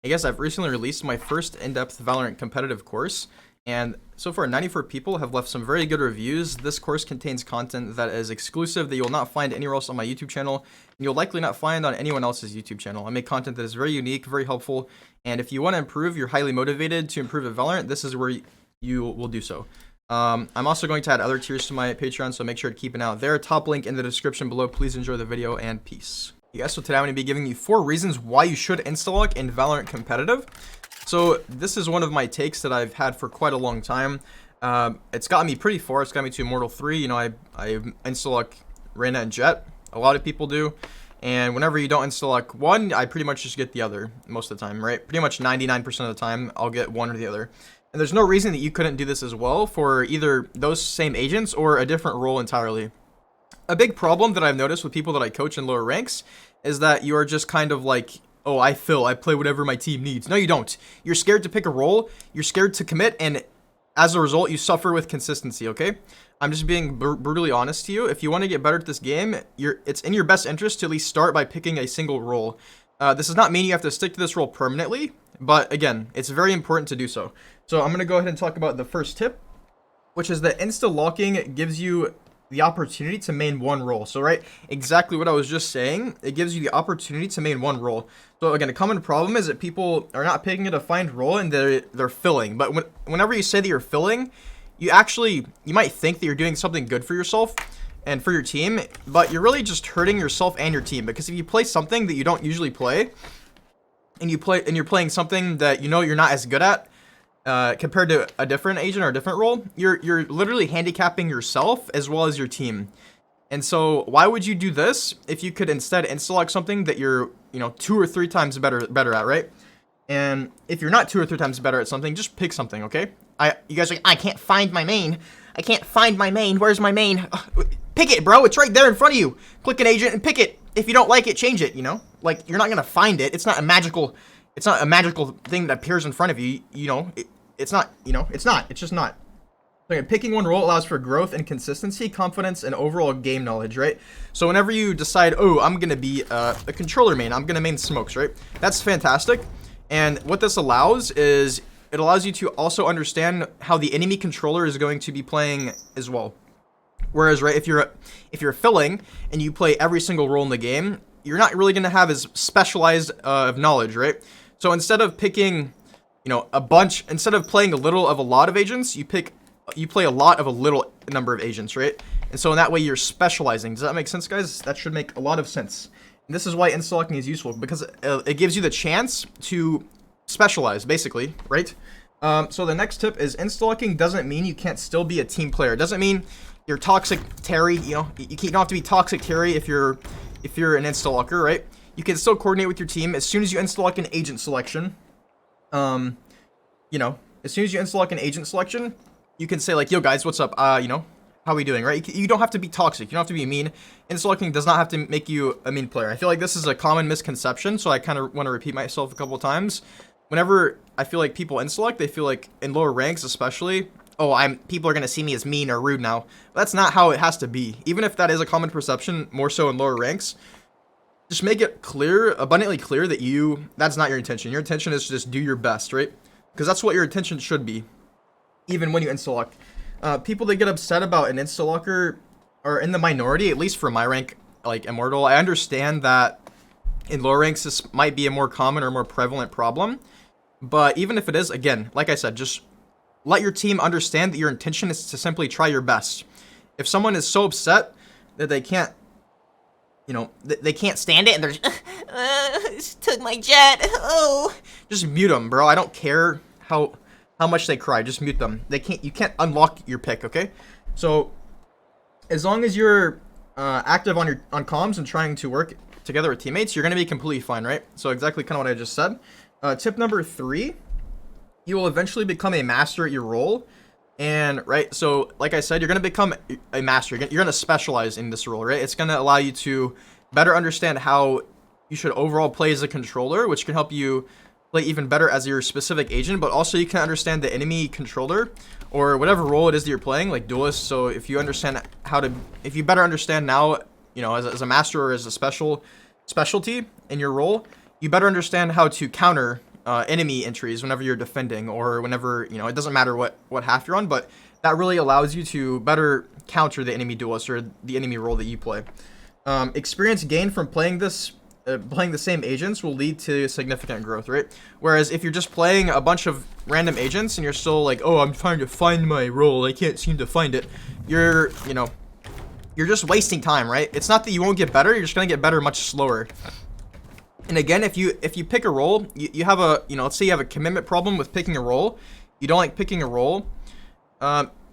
Hey guys, I've recently released my first in-depth Valorant competitive course, and so far 94 people have left some very good reviews. This course contains content that is exclusive that you'll not find anywhere else on my YouTube channel, and you'll likely not find on anyone else's YouTube channel. I make content that is very unique, very helpful, and if you want to improve, you're highly motivated to improve at Valorant, this is where you will do so. I'm also going to add other tiers to my Patreon, so make sure to keep an eye out there. Top link in the description below. Please enjoy the video, and peace. Yeah, so today I'm going to be giving you 4 reasons why you should INSTA-LOCK in Valorant competitive. So this is one of my takes that I've had for quite a long time. It's gotten me pretty far. It's got me to Immortal 3. You know, I INSTA-LOCK Reyna and Jett. A lot of people do. And whenever you don't INSTA-LOCK one, I pretty much just get the other most of the time, right? Pretty much 99% of the time, I'll get one or the other. And there's no reason that you couldn't do this as well for either those same agents or a different role entirely. A big problem that I've noticed with people that I coach in lower ranks is that you are just kind of like, oh, I play whatever my team needs. No, you don't. You're scared to pick a role, you're scared to commit, and as a result, you suffer with consistency, okay? I'm just being brutally honest to you. If you want to get better at this game, it's in your best interest to at least start by picking a single role. This does not mean you have to stick to this role permanently, but again, it's very important to do so. So I'm going to go ahead and talk about the first tip, which is that insta-locking gives you the opportunity to main one role. So right, exactly what I was just saying, it gives you the opportunity to main one role. So again, a common problem is that people are not picking a defined role and they're filling. But whenever you say that you're filling, you might think that you're doing something good for yourself and for your team, but you're really just hurting yourself and your team. Because if you play something that you don't usually play, and you're playing something that you know you're not as good at, compared to a different agent or a different role, you're literally handicapping yourself as well as your team. And so why would you do this if you could instead insta-lock something that you're 2 or 3 times better at, right? And if you're not 2 or 3 times better at something, just pick something, okay? You guys are like, I can't find my main. I can't find my main. Where's my main? Pick it, bro. It's right there in front of you. Click an agent and pick it. If you don't like it, change it, you know? Like, you're not gonna find it. It's not a magical thing that appears in front of you, you know? It's not, it's just not. So picking one role allows for growth and consistency, confidence, and overall game knowledge, right? So whenever you decide, oh, I'm going to be a controller main, I'm going to main smokes, right? That's fantastic. And what this allows is, it allows you to also understand how the enemy controller is going to be playing as well. Whereas, right, if you're filling and you play every single role in the game, you're not really going to have as specialized of knowledge, right? So instead of picking instead of playing a little of a lot of agents, you play a lot of a little number of agents, right? And so in that way, you're specializing. Does that make sense, guys? That should make a lot of sense. And this is why insta-locking is useful, because it gives you the chance to specialize, basically, right? So the next tip is insta-locking doesn't mean you can't still be a team player. It doesn't mean you're toxic Terry, you don't have to be toxic Terry if you're an insta-locker, right? You can still coordinate with your team. As soon as you insta-lock an agent selection, as soon as you insta-lock an agent selection, you can say like, yo guys, what's up? How are we doing, right? You don't have to be toxic. You don't have to be mean. Insta-locking does not have to make you a mean player. I feel like this is a common misconception, so I kind of want to repeat myself a couple of times. Whenever I feel like people insta-lock, they feel like in lower ranks especially, oh, people are going to see me as mean or rude now. That's not how it has to be. Even if that is a common perception, more so in lower ranks, just make it clear, abundantly clear that that's not your intention. Your intention is to just do your best, right? Because that's what your intention should be, even when you insta-lock. People that get upset about an insta-locker are in the minority, at least for my rank, like Immortal. I understand that in lower ranks, this might be a more common or more prevalent problem. But even if it is, again, like I said, just let your team understand that your intention is to simply try your best. If someone is so upset that they can't, they can't stand it and they're just, took my Jett, oh. Just mute them, bro. I don't care how much they cry. Just mute them. You can't unlock your pick, okay? So, as long as you're active on comms and trying to work together with teammates, you're going to be completely fine, right? So exactly kind of what I just said. Tip number 3, you will eventually become a master at your role. And, right, so, like I said, you're going to become a master. You're going to specialize in this role, right? It's going to allow you to better understand how you should overall play as a controller, which can help you play even better as your specific agent, but also you can understand the enemy controller or whatever role it is that you're playing, like duelist. So if you better understand now, as a master or as a specialty in your role, you better understand how to counter enemy entries whenever you're defending, or whenever, you know, it doesn't matter what half you're on, but that really allows you to better counter the enemy duelist or the enemy role that you play. Experience gained from playing this, playing the same agents will lead to significant growth, right? Whereas if you're just playing a bunch of random agents and you're still like, oh, I'm trying to find my role, I can't seem to find it, you're just wasting time, right? It's not that you won't get better, you're just gonna get better much slower. And again, if you pick a role, you have a, you know, let's say you have a commitment problem with picking a role, you don't like picking a role,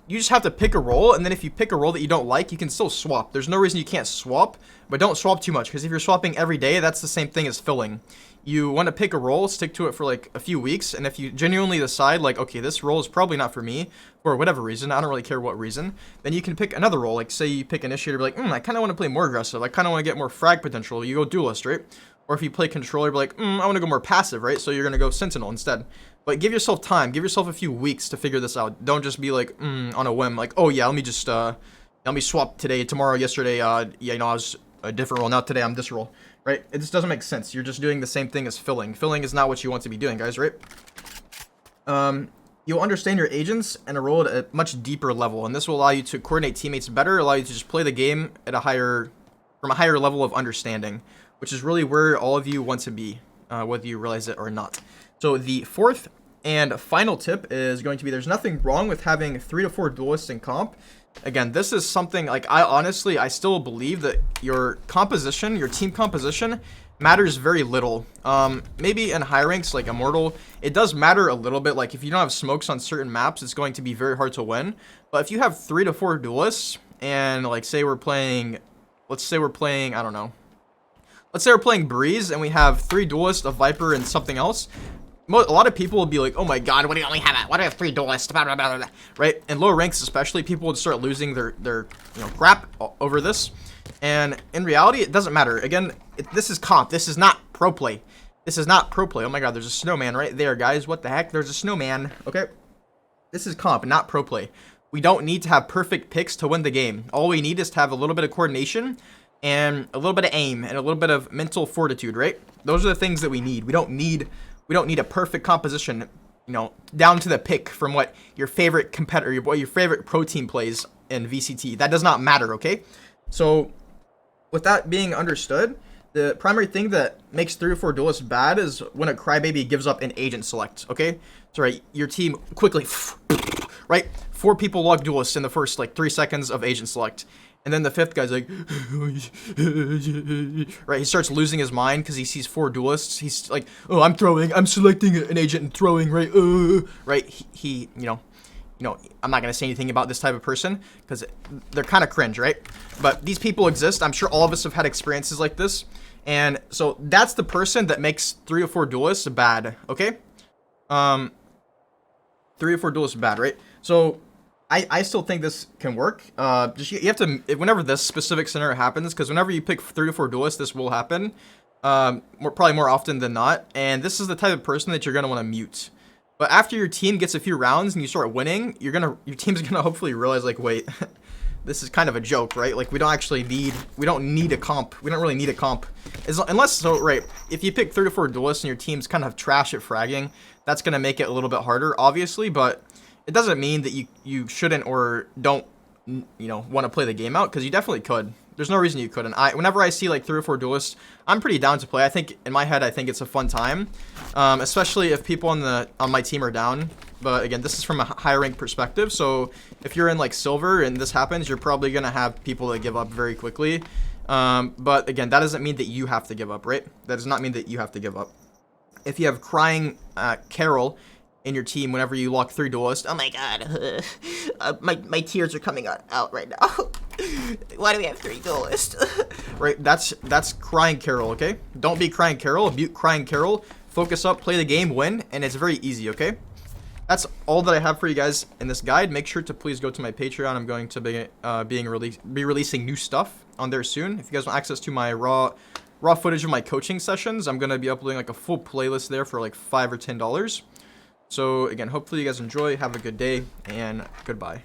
you just have to pick a role, and then if you pick a role that you don't like, you can still swap. There's no reason you can't swap, but don't swap too much, because if you're swapping every day, that's the same thing as filling. You want to pick a role, stick to it for like a few weeks, and if you genuinely decide like, okay, this role is probably not for me, for whatever reason, I don't really care what reason, then you can pick another role. Like say you pick Initiator, be like, I kind of want to play more aggressive, I kind of want to get more frag potential, you go Duelist, right? Or if you play Controller, be like, I want to go more passive, right? So you're going to go Sentinel instead. But give yourself time, give yourself a few weeks to figure this out. Don't just be like, on a whim, like, oh yeah, let me just, let me swap today, tomorrow, yesterday, yeah, you know, I was a different role, now today I'm this role, right? It just doesn't make sense. You're just doing the same thing as filling. Filling is not what you want to be doing, guys, right? You'll understand your agents and a role at a much deeper level, and this will allow you to coordinate teammates better, allow you to just play the game at from a higher level of understanding, which is really where all of you want to be, whether you realize it or not. So the fourth and final tip is going to be, there's nothing wrong with having 3 to 4 duelists in comp. Again, this is something like, I still believe that your composition, your team composition matters very little. Maybe in high ranks like Immortal, it does matter a little bit. Like if you don't have smokes on certain maps, it's going to be very hard to win. But if you have 3 to 4 duelists and like say we're playing, let's say we're playing, I don't know. Let's say we're playing Breeze and we have 3 duelists, a Viper, and something else. A lot of people will be like, oh my god, what do you only have? Why do I have 3 duelists? Blah, blah, blah, blah. Right? In lower ranks especially, people would start losing their crap over this. And in reality, it doesn't matter. Again, this is comp. This is not pro play. This is not pro play. Oh my god, there's a snowman right there, guys. What the heck? There's a snowman. Okay? This is comp, not pro play. We don't need to have perfect picks to win the game. All we need is to have a little bit of coordination and a little bit of aim and a little bit of mental fortitude, right? Those are the things that we need. We don't need a perfect composition, you know, down to the pick from what your favorite competitor, what your favorite pro team plays in VCT. That does not matter, okay? So with that being understood, the primary thing that makes 3 or 4 duelists bad is when a crybaby gives up an agent select, okay? So right, your team quickly, right? 4 people log duelists in the first like 3 seconds of agent select. And then the 5th guy's like, right, he starts losing his mind because he sees 4 duelists. He's like, oh, I'm selecting an agent and throwing, right? Right, he you know, I'm not going to say anything about this type of person because they're kind of cringe, right? But these people exist. I'm sure all of us have had experiences like this. And so that's the person that makes 3 or 4 duelists bad, okay? 3 or 4 duelists bad, right? So I still think this can work. You have to, whenever this specific scenario happens, because whenever you pick 3 to 4 duelists, this will happen. Probably more often than not. And this is the type of person that you're going to want to mute. But after your team gets a few rounds and you start winning, your team's going to hopefully realize, like, wait, this is kind of a joke, right? Like, we don't need a comp. We don't really need a comp. Right, if you pick 3 to 4 duelists and your team's kind of trash at fragging, that's going to make it a little bit harder, obviously, but it doesn't mean that you shouldn't or don't, want to play the game out, because you definitely could. There's no reason you couldn't. Whenever I see like 3 or 4 duelists, I'm pretty down to play. I think in my head, I think it's a fun time, especially if people on my team are down. But again, this is from a high rank perspective. So if you're in like silver and this happens, you're probably gonna have people that give up very quickly. But again, that doesn't mean that you have to give up, right? That does not mean that you have to give up. If you have crying Carol in your team whenever you lock 3 duelists, oh my god, my tears are coming out right now. Why do we have 3 duelists? Right, that's crying Carol, okay? Don't be crying Carol, mute crying Carol, focus up, play the game, win, and it's very easy, okay? That's all that I have for you guys in this guide. Make sure to please go to my Patreon. I'm going to be releasing new stuff on there soon. If you guys want access to my raw footage of my coaching sessions, I'm going to be uploading like a full playlist there for like $5 or $10. So again, hopefully you guys enjoy, have a good day, and goodbye.